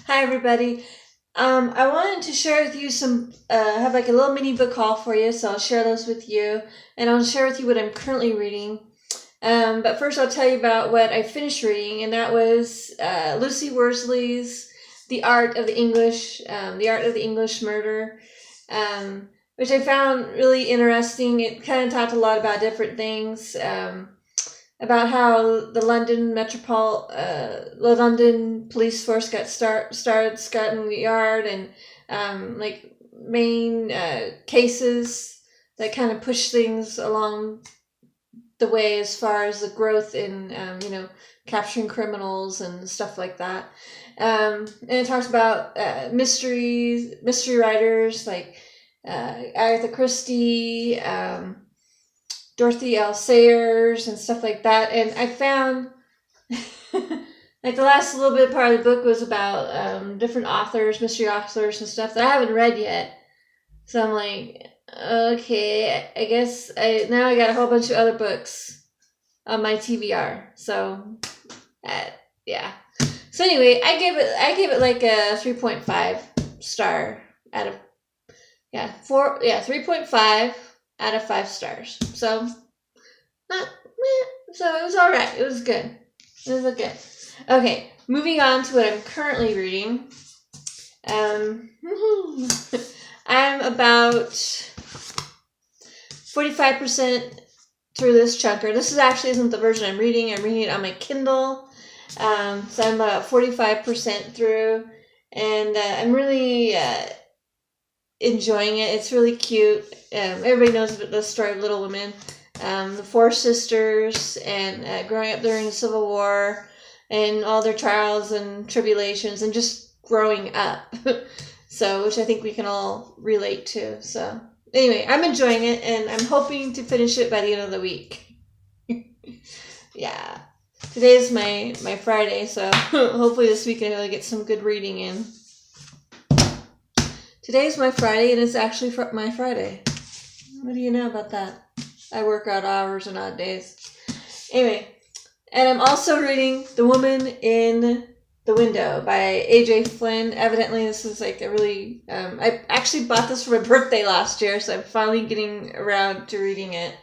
Hi, everybody. I wanted to share with you have like a little mini book haul for you, so I'll share those with you, and I'll share with you what I'm currently reading. But first, I'll tell you about what I finished reading, and that was Lucy Worsley's The Art of the English Murder, which I found really interesting. It kind of talked a lot about different things. About how the London police force got started Scotland Yard, and like main cases that kind of push things along the way as far as the growth in capturing criminals and stuff like that. And it talks about mystery writers like Agatha Christie. Dorothy L. Sayers and stuff like that. And I found like the last little bit part of the book was about different authors, mystery authors and stuff that I haven't read yet. So I'm like, okay, I guess now I got a whole bunch of other books on my TBR. So yeah. So anyway, I gave it like a 3.5 star out of 3.5 out of 5 stars. So, so it was all right. It was good. It was good. Okay, moving on to what I'm currently reading. I'm about 45% through this chunker. This isn't the version I'm reading. I'm reading it on my Kindle. So I'm about 45% through, and I'm really enjoying it. It's really cute. Everybody knows the story of Little Women, the four sisters, and growing up during the Civil War, and all their trials and tribulations, and just growing up. So, which I think we can all relate to. So, anyway, I'm enjoying it, and I'm hoping to finish it by the end of the week. Yeah. Today is my Friday, so hopefully this weekend I'll get some good reading in. Today's my Friday, and it's actually my Friday. What do you know about that? I work odd hours and odd days. Anyway, and I'm also reading The Woman in the Window by A.J. Flynn. Evidently, this is like a really... I actually bought this for my birthday last year, so I'm finally getting around to reading it.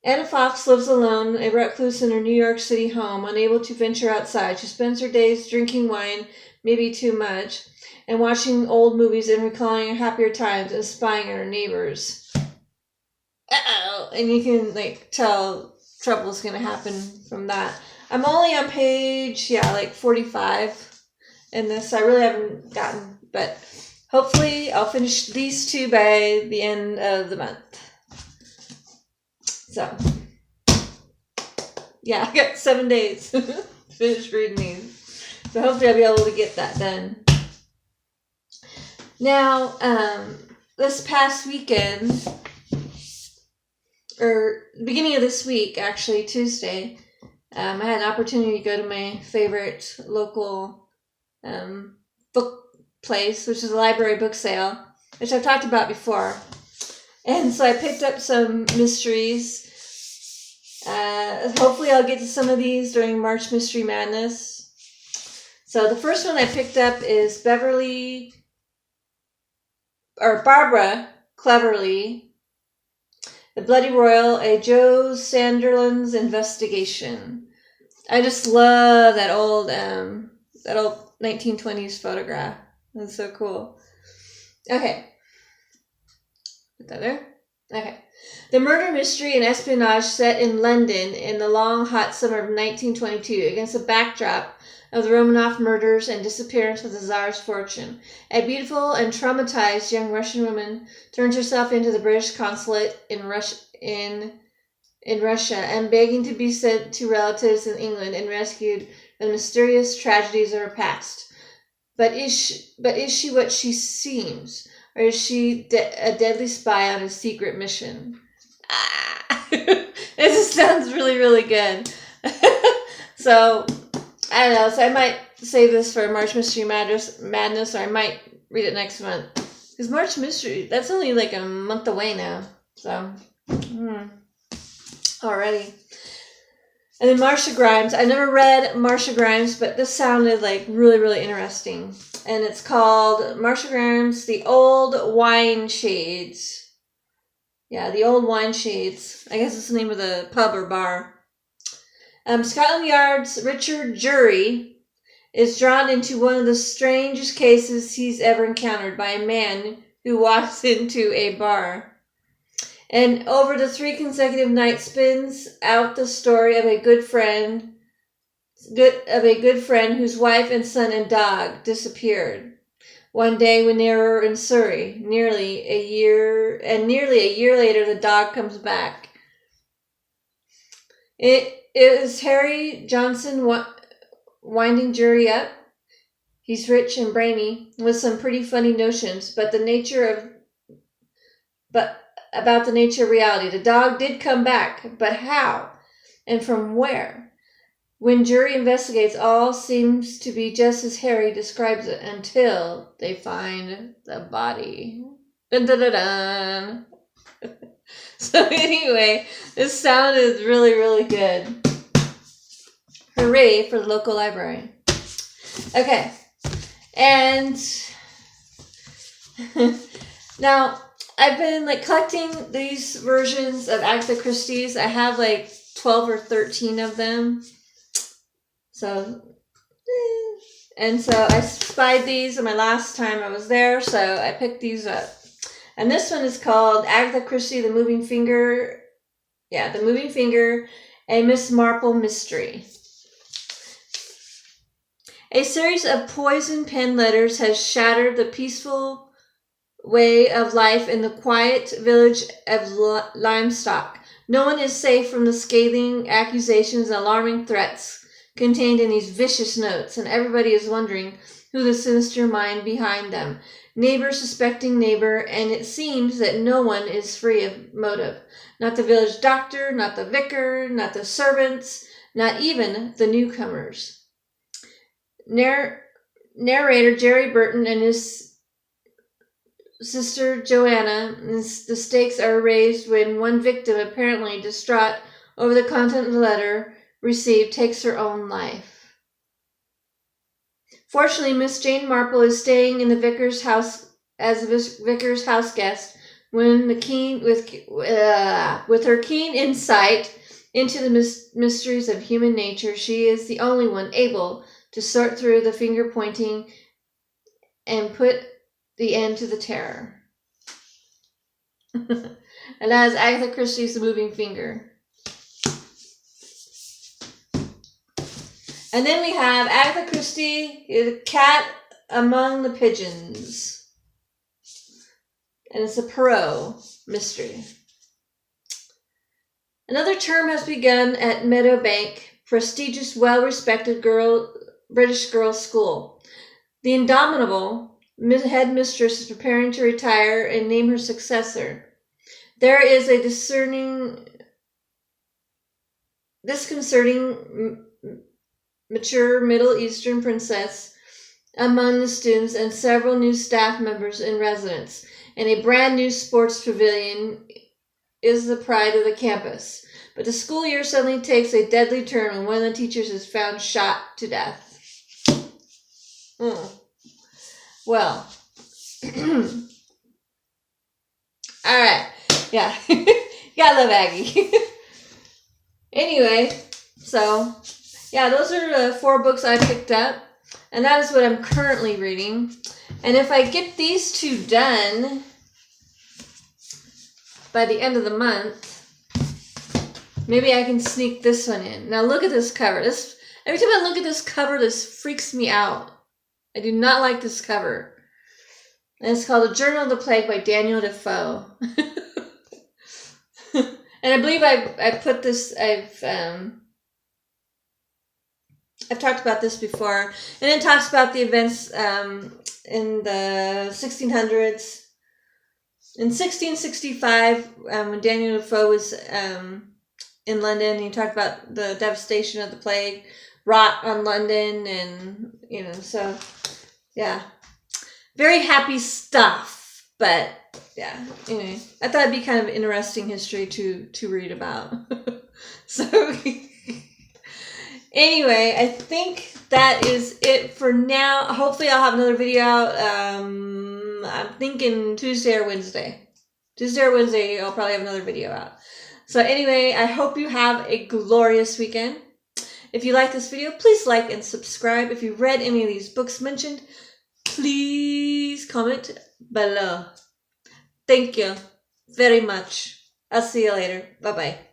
Anna Fox lives alone, a recluse in her New York City home, unable to venture outside. She spends her days drinking wine, maybe too much, and watching old movies and recalling her happier times and spying on her neighbors. Uh-oh! And you can, tell trouble's gonna happen from that. I'm only on page, 45 in this. I really haven't gotten, but hopefully I'll finish these two by the end of the month. So, yeah, I got 7 days to finish reading these. So hopefully I'll be able to get that done. Now, this past weekend, or beginning of this week, actually, Tuesday, I had an opportunity to go to my favorite local book place, which is a library book sale, which I've talked about before. And so I picked up some mysteries. Hopefully I'll get to some of these during March Mystery Madness. So the first one I picked up is Barbara Cleverly, The Bloody Royal, a Joe Sanderland's investigation. I just love that old 1920s photograph. That's so cool. Okay. Put that there. Okay. The murder mystery and espionage set in London in the long, hot summer of 1922 against the backdrop of the Romanov murders and disappearance of the Tsar's fortune. A beautiful and traumatized young Russian woman turns herself into the British consulate in Russia and begging to be sent to relatives in England and rescued from the mysterious tragedies of her past. But is she what she seems? Or is she a deadly spy on a secret mission? It just sounds really, really good. So, I don't know. So I might save this for March Mystery Madness, or I might read it next month. Because March Mystery, that's only like a month away now. So, alrighty. And then Marcia Grimes. I never read Marcia Grimes, but this sounded like really, really interesting. And it's called Marcia Grimes, The Old Wine Shades. Yeah, The Old Wine Shades. I guess it's the name of the pub or bar. Scotland Yard's Richard Jury is drawn into one of the strangest cases he's ever encountered by a man who walks into a bar. And over the 3 consecutive nights spins out the story of a good friend whose wife and son and dog disappeared. One day when they were in Surrey, nearly a year later, the dog comes back. It is Harry Johnson winding Jury up. He's rich and brainy, with some pretty funny notions, about the nature of reality. The dog did come back, but how? And from where? When Jury investigates, all seems to be just as Harry describes it, until they find the body. Dun, dun, dun, dun. So anyway, this sounded really, really good. Hooray for the local library. Okay. And now I've been collecting these versions of Agatha Christie's. I have 12 or 13 of them. So I spied these on my last time I was there, so I picked these up. And this one is called Agatha Christie, The Moving Finger. Yeah, The Moving Finger, a Miss Marple Mystery. A series of poison pen letters has shattered the peaceful way of life in the quiet village of Limestock. No one is safe from the scathing accusations and alarming threats contained in these vicious notes, and everybody is wondering who the sinister mind behind them. Neighbor suspecting neighbor, and it seems that no one is free of motive. Not the village doctor, not the vicar, not the servants, not even the newcomers. Narrator Jerry Burton and his sister Joanna, the stakes are raised when one victim, apparently distraught over the content of the letter received, takes her own life. Fortunately, Miss Jane Marple is staying in the vicar's house as a vicar's house guest when with her keen insight into the mysteries of human nature, she is the only one able to sort through the finger pointing and put the end to the terror. And that is Agatha Christie's The Moving Finger. And then we have Agatha Christie, The Cat Among the Pigeons. And it's a Poirot mystery. Another term has begun at Meadowbank, prestigious, well-respected British girls' school. The indomitable headmistress is preparing to retire and name her successor. There is a disconcerting mature Middle Eastern princess among the students and several new staff members in residence, and a brand new sports pavilion is the pride of the campus. But the school year suddenly takes a deadly turn when one of the teachers is found shot to death. Well, all right, yeah, gotta love Aggie. Anyway, so yeah, those are the 4 books I picked up, and that is what I'm currently reading. And if I get these 2 done by the end of the month, maybe I can sneak this one in. Now look at this cover. Every time I look at this cover, this freaks me out. I do not like this cover. And it's called A Journal of the Plague by Daniel Defoe. And I believe I put this, I've talked about this before. And it talks about the events in the 1600s. In 1665, when Daniel Defoe was in London, he talked about the devastation of the plague wrought on London, and so yeah, very happy stuff. But yeah, anyway, I thought it'd be kind of interesting history to read about. So Anyway, I think that is it for now. Hopefully I'll have another video out. I'm thinking Tuesday or Wednesday. Tuesday or Wednesday, I'll probably have another video out. So anyway, I hope you have a glorious weekend. If you like this video, please like and subscribe. If you read any of these books mentioned, please comment below. Thank you very much. I'll see you later. Bye-bye.